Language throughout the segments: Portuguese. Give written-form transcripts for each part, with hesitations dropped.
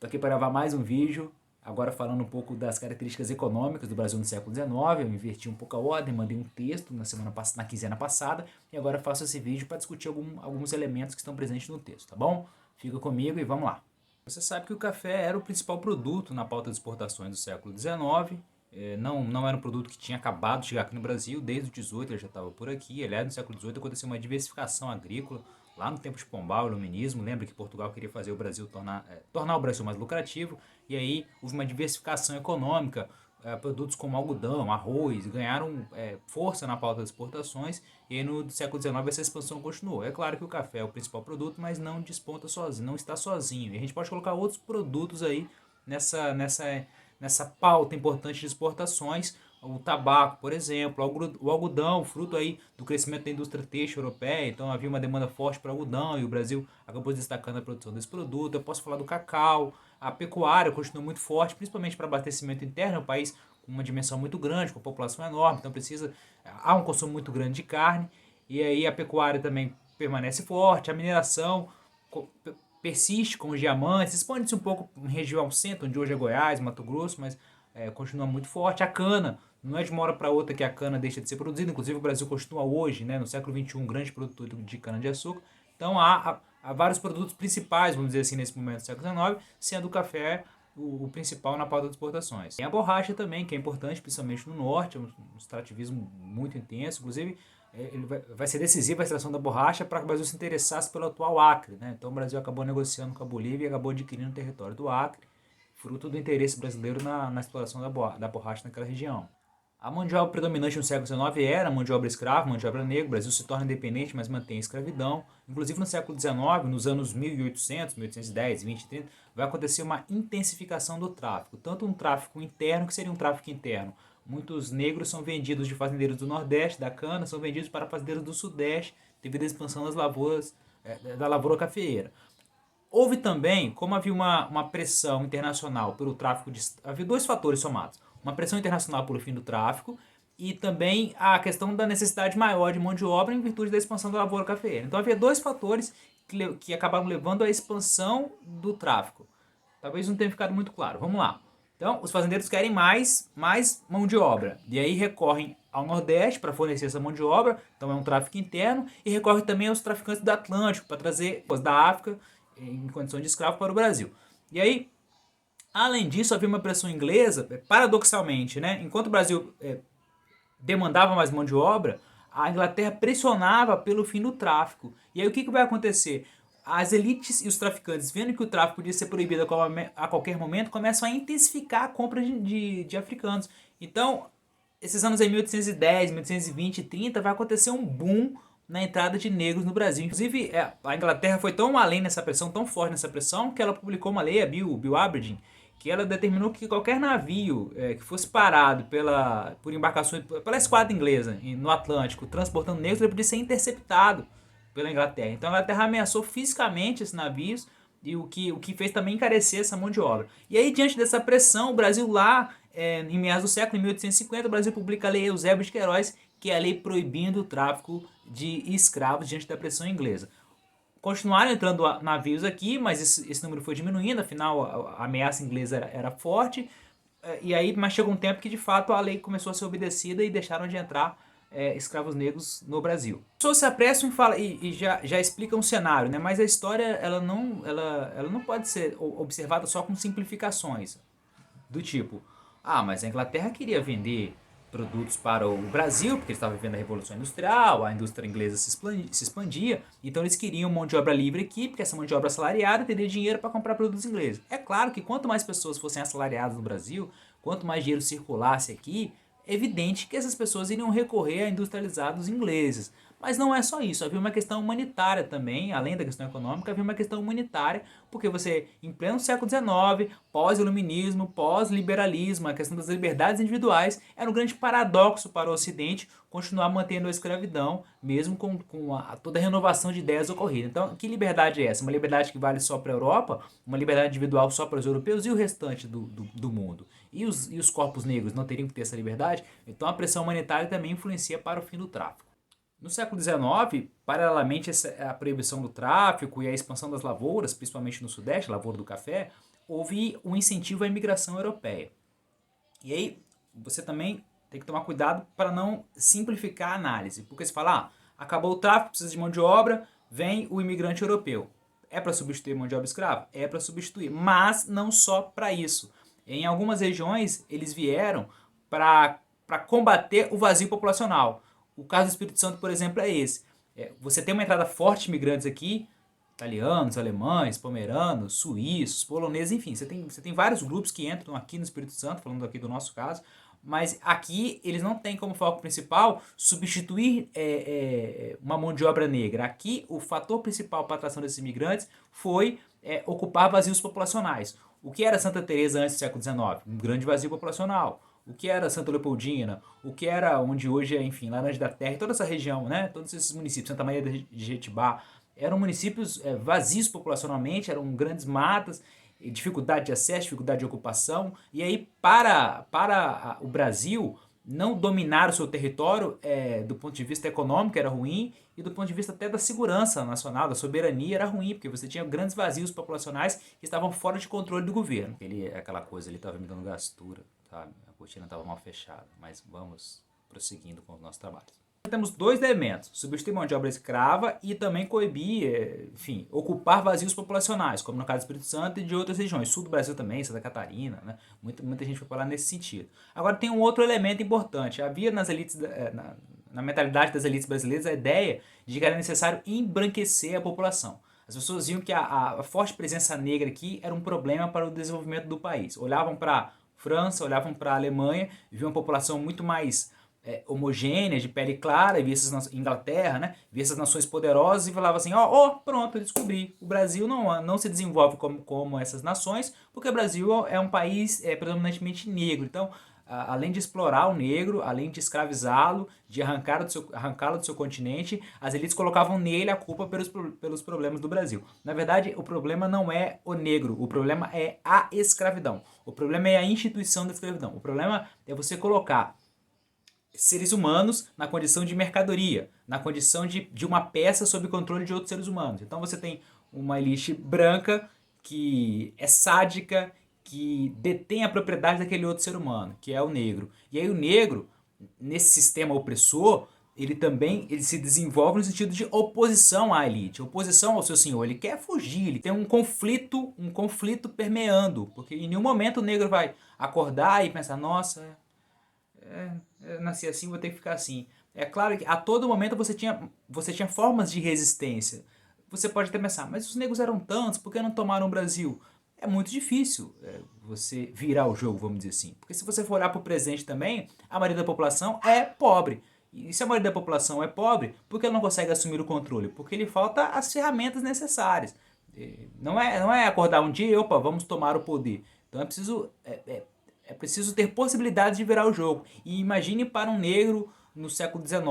Estou aqui para gravar mais um vídeo, agora falando um pouco das características econômicas do Brasil no século XIX. Eu inverti um pouco a ordem, mandei um texto na quinzena passada e agora faço esse vídeo para discutir alguns elementos que estão presentes no texto, tá bom? Fica comigo e vamos lá. Você sabe que o café era o principal produto na pauta de exportações do século XIX. Não era um produto que tinha acabado de chegar aqui no Brasil, desde o 18 ele já estava por aqui. Aliás, no século 18 aconteceu uma diversificação agrícola, lá no tempo de Pombal, iluminismo. Lembra que Portugal queria fazer o Brasil tornar o Brasil mais lucrativo, e aí houve uma diversificação econômica. Produtos como algodão, arroz, ganharam força na pauta das exportações, e aí no século XIX essa expansão continuou. É claro que o café é o principal produto, mas não desponta sozinho, não está sozinho. E a gente pode colocar outros produtos aí nessa pauta importante de exportações. O tabaco, por exemplo, o algodão, fruto aí do crescimento da indústria têxtil europeia. Então havia uma demanda forte para algodão e o Brasil acabou destacando a produção desse produto. Eu posso falar do cacau. A pecuária continua muito forte, principalmente para abastecimento interno. É um país com uma dimensão muito grande, com a população enorme, então há um consumo muito grande de carne. E aí a pecuária também permanece forte. A mineração persiste com os diamantes, expande-se um pouco em região centro, onde hoje é Goiás, Mato Grosso, mas continua muito forte. A cana, não é de uma hora para outra que a cana deixa de ser produzida. Inclusive o Brasil continua hoje, né, no século XXI, um grande produtor de cana-de-açúcar. Então há vários produtos principais, vamos dizer assim, nesse momento do século XIX, sendo o café o principal na pauta das exportações. Tem a borracha também, que é importante, principalmente no norte, um extrativismo muito intenso. Inclusive, ele vai ser decisiva a extração da borracha para que o Brasil se interessasse pelo atual Acre, né? Então o Brasil acabou negociando com a Bolívia e acabou adquirindo o território do Acre, fruto do interesse brasileiro na exploração da borracha naquela região. A mão de obra predominante no século XIX era a mão de obra escrava, mão de obra negra. O Brasil se torna independente, mas mantém a escravidão. Inclusive no século XIX, nos anos 1800, 1810, 20 e 30, vai acontecer uma intensificação do tráfico. Tanto um tráfico interno, que seria um tráfico interno. Muitos negros são vendidos de fazendeiros do Nordeste, da cana, são vendidos para fazendeiros do Sudeste, devido à expansão das lavouras, da lavoura cafeeira. Houve também, como havia uma pressão internacional pelo tráfico havia dois fatores somados. Uma pressão internacional pelo fim do tráfico e também a questão da necessidade maior de mão de obra em virtude da expansão da lavoura cafeeira. Então havia dois fatores que acabaram levando à expansão do tráfico. Talvez não tenha ficado muito claro. Vamos lá. Então, os fazendeiros querem mais mão de obra. E aí recorrem ao Nordeste para fornecer essa mão de obra. Então é um tráfico interno. E recorrem também aos traficantes do Atlântico para trazer da África em condição de escravo para o Brasil. E aí, além disso, havia uma pressão inglesa, paradoxalmente, né? Enquanto o Brasil demandava mais mão de obra, a Inglaterra pressionava pelo fim do tráfico. E aí o que vai acontecer? As elites e os traficantes, vendo que o tráfico podia ser proibido a qualquer momento, começam a intensificar a compra de africanos. Então, esses anos em 1810, 1820 e 30, vai acontecer um boom na entrada de negros no Brasil. Inclusive, a Inglaterra foi tão além nessa pressão, tão forte nessa pressão, que ela publicou uma lei, a Bill Aberdeen, que ela determinou que qualquer navio que fosse parado por embarcações, pela esquadra inglesa no Atlântico, transportando negros, ele podia ser interceptado pela Inglaterra. Então a Inglaterra ameaçou fisicamente esses navios, e o que fez também encarecer essa mão de obra. E aí, diante dessa pressão, o Brasil lá, em meados do século, em 1850, o Brasil publica a Lei Eusébio de Queiroz, que é a lei proibindo o tráfico de escravos diante da pressão inglesa. Continuaram entrando navios aqui, mas esse número foi diminuindo, afinal a ameaça inglesa era forte. Mas chegou um tempo que de fato a lei começou a ser obedecida e deixaram de entrar escravos negros no Brasil. As pessoas se apressam e já explicam um cenário, né? Mas a história ela não pode ser observada só com simplificações. Do tipo, mas a Inglaterra queria vender produtos para o Brasil, porque eles estavam vivendo a Revolução Industrial, a indústria inglesa se expandia, então eles queriam mão de obra livre aqui, porque essa mão de obra assalariada teria dinheiro para comprar produtos ingleses. É claro que quanto mais pessoas fossem assalariadas no Brasil, quanto mais dinheiro circulasse aqui, é evidente que essas pessoas iriam recorrer a industrializados ingleses. Mas não é só isso, havia uma questão humanitária também, além da questão econômica, havia uma questão humanitária, porque você, em pleno século XIX, pós-iluminismo, pós-liberalismo, a questão das liberdades individuais, era um grande paradoxo para o Ocidente continuar mantendo a escravidão, mesmo com toda a renovação de ideias ocorrida. Então, que liberdade é essa? Uma liberdade que vale só para a Europa? Uma liberdade individual só para os europeus e o restante do mundo? E os corpos negros não teriam que ter essa liberdade? Então, a pressão humanitária também influencia para o fim do tráfico. No século XIX, paralelamente à proibição do tráfico e à expansão das lavouras, principalmente no Sudeste, a lavoura do café, houve um incentivo à imigração europeia. E aí você também tem que tomar cuidado para não simplificar a análise, porque você fala, acabou o tráfico, precisa de mão de obra, vem o imigrante europeu. É para substituir mão de obra escrava? É para substituir, mas não só para isso. Em algumas regiões, eles vieram para combater o vazio populacional. O caso do Espírito Santo, por exemplo, é esse. Você tem uma entrada forte de imigrantes aqui, italianos, alemães, pomeranos, suíços, poloneses, enfim, você tem vários grupos que entram aqui no Espírito Santo, falando aqui do nosso caso, mas aqui eles não têm como foco principal substituir uma mão de obra negra. Aqui o fator principal para a atração desses imigrantes foi ocupar vazios populacionais. O que era Santa Teresa antes do século XIX? Um grande vazio populacional. O que era Santa Leopoldina? O que era onde hoje é, enfim, Laranja da Terra, toda essa região, né? Todos esses municípios, Santa Maria de Jetibá, eram municípios vazios populacionalmente, eram grandes matas, dificuldade de acesso, dificuldade de ocupação. E aí, para o Brasil não dominar o seu território, do ponto de vista econômico era ruim, e do ponto de vista até da segurança nacional, da soberania, era ruim, porque você tinha grandes vazios populacionais que estavam fora de controle do governo. Aquela coisa, ele estava me dando gastura, sabe? A cortina estava mal fechada, mas vamos prosseguindo com os nossos trabalhos. Temos dois elementos, substituir mão de obra escrava e também coibir, enfim, ocupar vazios populacionais, como no caso do Espírito Santo e de outras regiões, sul do Brasil também, Santa Catarina, né? Muita gente foi falar nesse sentido. Agora tem um outro elemento importante, havia nas elites, na mentalidade das elites brasileiras a ideia de que era necessário embranquecer a população. As pessoas viam que a forte presença negra aqui era um problema para o desenvolvimento do país. Olhavam para a França, olhavam para a Alemanha, viam uma população muito mais homogênea, de pele clara, via essas Inglaterra, né? Via essas nações poderosas e falava assim, pronto, eu descobri. O Brasil não se desenvolve como essas nações, porque o Brasil é um país predominantemente negro. Então, além de explorar o negro, além de escravizá-lo, de arrancá-lo do seu continente, as elites colocavam nele a culpa pelos problemas do Brasil. Na verdade, o problema não é o negro, o problema é a escravidão. O problema é a instituição da escravidão. O problema é você colocar seres humanos na condição de mercadoria, na condição de uma peça sob controle de outros seres humanos. Então você tem uma elite branca que é sádica, que detém a propriedade daquele outro ser humano, que é o negro. E aí o negro, nesse sistema opressor, ele se desenvolve no sentido de oposição à elite, oposição ao seu senhor. Ele quer fugir, ele tem um conflito permeando, porque em nenhum momento o negro vai acordar e pensar, nossa, eu nasci assim, vou ter que ficar assim. É claro que a todo momento você tinha formas de resistência. Você pode até pensar, mas os negros eram tantos, por que não tomaram o Brasil? É muito difícil você virar o jogo, vamos dizer assim. Porque se você for olhar para o presente também, a maioria da população é pobre. E se a maioria da população é pobre, por que ela não consegue assumir o controle? Porque lhe falta as ferramentas necessárias. Não é acordar um dia e, opa, vamos tomar o poder. Então é preciso ter possibilidades de virar o jogo. E imagine para um negro no século XIX.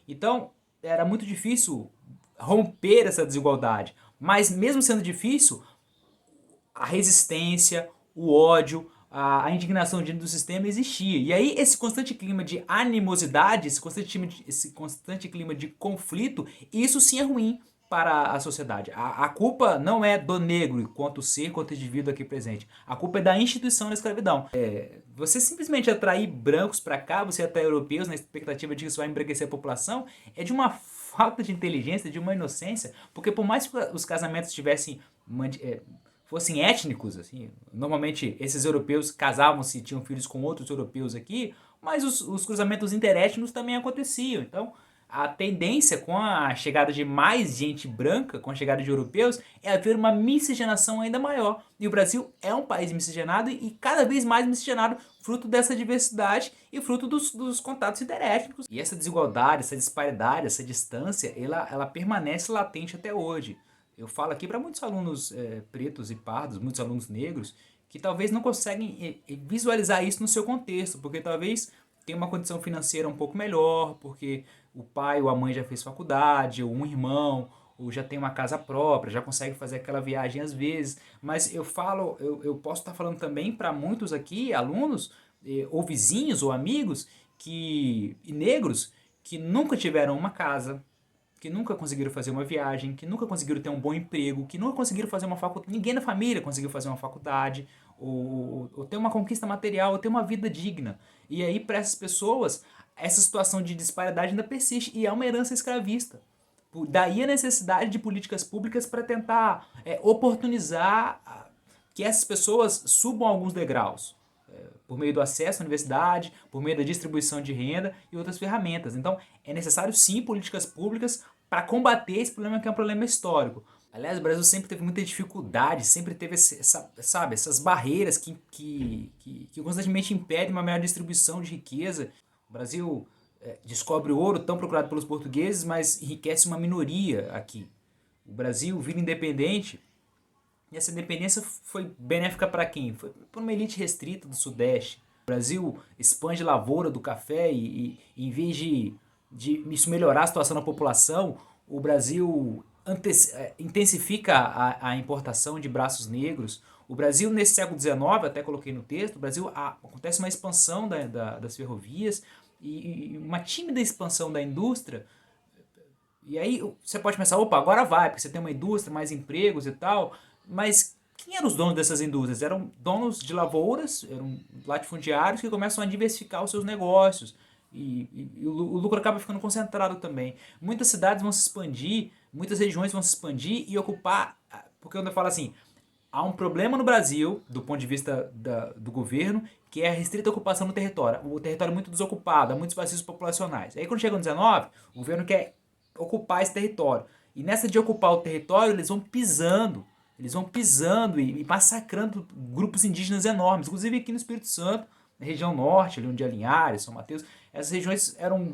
Então, era muito difícil romper essa desigualdade. Mas mesmo sendo difícil, a resistência, o ódio, a indignação diante do sistema existia. E aí esse constante clima de animosidade, esse constante clima de conflito, isso sim é ruim para a sociedade. A culpa não é do negro quanto ser, quanto indivíduo aqui presente. A culpa é da instituição da escravidão. Você simplesmente atrair brancos para cá, você atrair europeus na expectativa de que isso vai embranquecer a população, é de uma falta de inteligência, de uma inocência, porque por mais que os casamentos fossem étnicos, assim, normalmente esses europeus casavam-se e tinham filhos com outros europeus aqui, mas os cruzamentos interétnicos também aconteciam. Então, a tendência com a chegada de mais gente branca, com a chegada de europeus, é haver uma miscigenação ainda maior. E o Brasil é um país miscigenado e cada vez mais miscigenado, fruto dessa diversidade e fruto dos contatos interétnicos. E essa desigualdade, essa disparidade, essa distância, ela permanece latente até hoje. Eu falo aqui para muitos alunos pretos e pardos, muitos alunos negros, que talvez não conseguem visualizar isso no seu contexto, porque talvez tenha uma condição financeira um pouco melhor, porque o pai ou a mãe já fez faculdade, ou um irmão, ou já tem uma casa própria, já consegue fazer aquela viagem às vezes. Mas eu posso estar falando também para muitos aqui, alunos, ou vizinhos, ou amigos, negros, que nunca tiveram uma casa, que nunca conseguiram fazer uma viagem, que nunca conseguiram ter um bom emprego, que nunca conseguiram fazer uma faculdade, ninguém na família conseguiu fazer uma faculdade, ou ter uma conquista material, ou ter uma vida digna. E aí, para essas pessoas, essa situação de disparidade ainda persiste, e é uma herança escravista. Daí a necessidade de políticas públicas para tentar oportunizar que essas pessoas subam alguns degraus, por meio do acesso à universidade, por meio da distribuição de renda e outras ferramentas. Então, é necessário sim políticas públicas para combater esse problema que é um problema histórico. Aliás, o Brasil sempre teve muita dificuldade, sempre teve essas barreiras que constantemente impedem uma melhor distribuição de riqueza. O Brasil descobre o ouro tão procurado pelos portugueses, mas enriquece uma minoria aqui. O Brasil vira independente e essa independência foi benéfica para quem? Foi para uma elite restrita do Sudeste. O Brasil expande a lavoura do café e em vez de isso melhorar a situação da população, o Brasil intensifica a importação de braços negros. O Brasil, nesse século XIX, até coloquei no texto, o Brasil acontece uma expansão das ferrovias e uma tímida expansão da indústria. E aí você pode pensar, opa, agora vai, porque você tem uma indústria, mais empregos e tal, mas quem eram os donos dessas indústrias? Eram donos de lavouras, eram latifundiários que começam a diversificar os seus negócios. E o lucro acaba ficando concentrado também. Muitas cidades vão se expandir, muitas regiões vão se expandir e ocupar. Porque quando eu falo assim, há um problema no Brasil, do ponto de vista do governo, que é a restrita ocupação do território. O território é muito desocupado, há muitos vazios populacionais. Aí quando chega no 19, o governo quer ocupar esse território. E nessa de ocupar o território, eles vão pisando e massacrando grupos indígenas enormes. Inclusive aqui no Espírito Santo, na região norte, ali onde é Linhares, São Mateus, essas regiões eram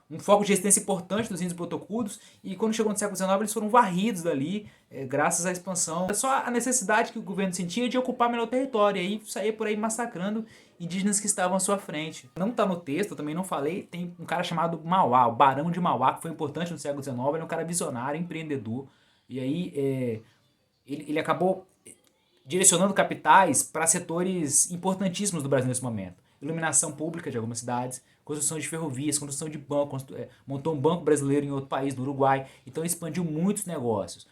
um foco de resistência importante dos índios botocudos, e quando chegou no século XIX eles foram varridos dali, graças à expansão. É só a necessidade que o governo sentia de ocupar melhor o território, e aí saía por aí massacrando indígenas que estavam à sua frente. Não está no texto, eu também não falei, tem um cara chamado Mauá, o Barão de Mauá, que foi importante no século XIX, ele é um cara visionário, empreendedor, e aí ele acabou direcionando capitais para setores importantíssimos do Brasil nesse momento. Iluminação pública de algumas cidades, construção de ferrovias, construção de banco, montou um banco brasileiro em outro país, no Uruguai, então expandiu muitos negócios.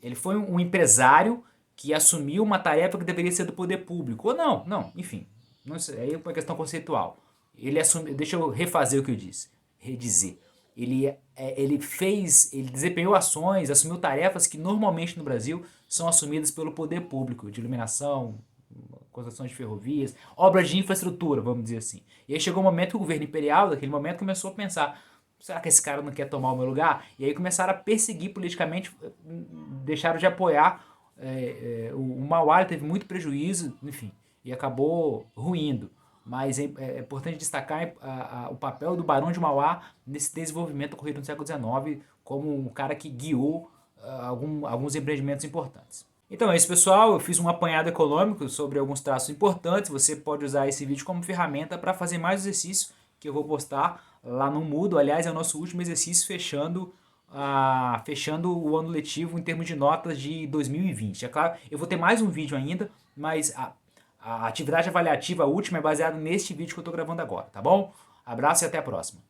Ele foi um empresário que assumiu uma tarefa que deveria ser do poder público. Ou não, enfim, não sei, aí é uma questão conceitual. Ele assumiu, deixa eu refazer o que eu disse, redizer. Ele desempenhou ações, assumiu tarefas que normalmente no Brasil são assumidas pelo poder público, de iluminação, construção de ferrovias, obras de infraestrutura, vamos dizer assim. E aí chegou um momento que o governo imperial, daquele momento, começou a pensar, será que esse cara não quer tomar o meu lugar? E aí começaram a perseguir politicamente, deixaram de apoiar. O Mauá teve muito prejuízo, enfim, e acabou ruindo. Mas é importante destacar o papel do Barão de Mauá nesse desenvolvimento ocorrido no século XIX, como um cara que guiou alguns empreendimentos importantes. Então é isso, pessoal, eu fiz um apanhado econômico sobre alguns traços importantes. Você pode usar esse vídeo como ferramenta para fazer mais exercícios que eu vou postar lá no Moodle. Aliás, é o nosso último exercício fechando o ano letivo em termos de notas de 2020. É claro, eu vou ter mais um vídeo ainda, mas a atividade avaliativa última é baseada neste vídeo que eu estou gravando agora, tá bom? Abraço e até a próxima.